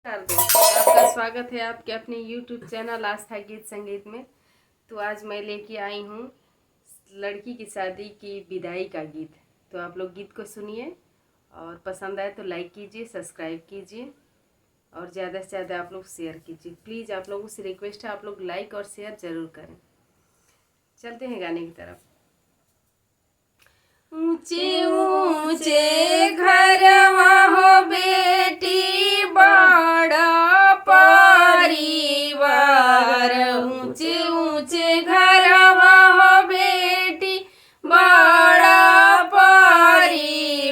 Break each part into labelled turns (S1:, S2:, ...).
S1: कर दो। आपका स्वागत है आपके अपने YouTube चैनल आस्था गीत संगीत में। तो आज मैं लेके आई हूँ लड़की की शादी की विदाई का गीत। तो आप लोग गीत को सुनिए और पसंद आए तो लाइक कीजिए, सब्सक्राइब कीजिए और ज़्यादा से ज़्यादा आप लोग शेयर कीजिए। प्लीज़ आप लोगों से रिक्वेस्ट है, आप लोग लाइक और शेयर ज़रूर करें। चलते हैं गाने की तरफ। ऊंचे ऊंचे घरवा हो बेटी बड़ा परिवार, ऊंचे ऊंचे घरवा हो बेटी बड़ा परिवार,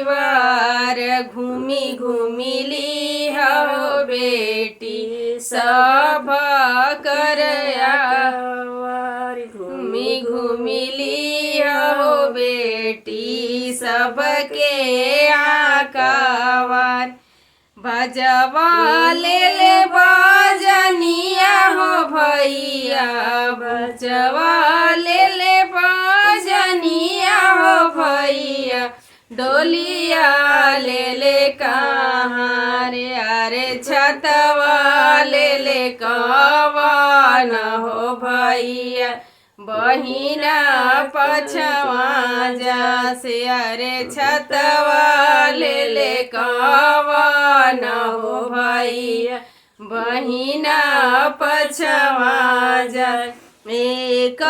S1: घूमी घूमी ली हो बेटी सब करया, घूमी घूमी ली हो बेटी सबके आकावार, बजवा ले बजनिया हो भैया, बजवा ले बजनिया हो भैया, डोलिया ले कहाँ रे, अरे छतवा ले कवन हो भैया, बहिना पछवा जा से, अरे छतवा ले कवन हो भैया, बहिना पछवा जा, एक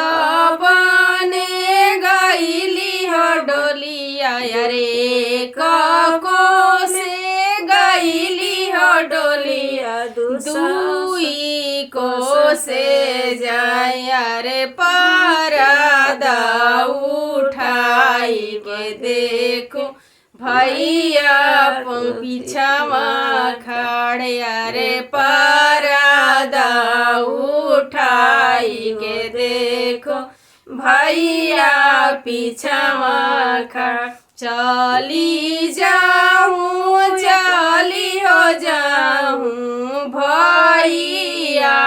S1: बने गईली हो डोलिया, अरे को से गईली हो डोलिया, दुई को से जाय, अरे परदा उठाई के देखो भैया पीछावा खड़े, अरे परदा उठाई के देखो भैया पीछावा खड़, चली जाऊँ चली हो जाऊँ भैया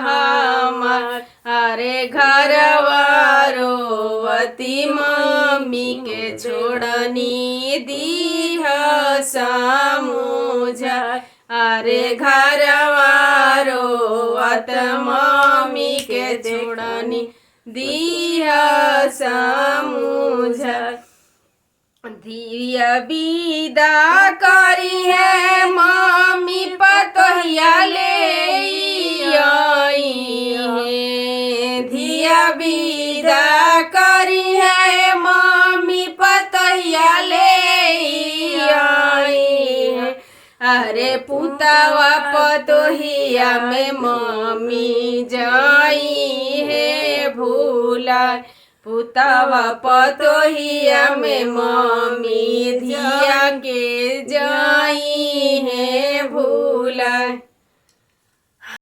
S1: हमार, अरे घरवा रोवती मम्मी के छोड़नी दीह समझा, अरे घरवा रोवत मम्मी के छोड़नी दीह समझा, धीया विदा करी है मम्मी पतोहिया ले आई है, धिया विदा करी है मम्मी पतोहिया ले आई है, अरे पुतावा पतोहिया में मम्मी जाई है भूला, पुतावा पतोहिया में मम्मी धिया के जाई है भूला।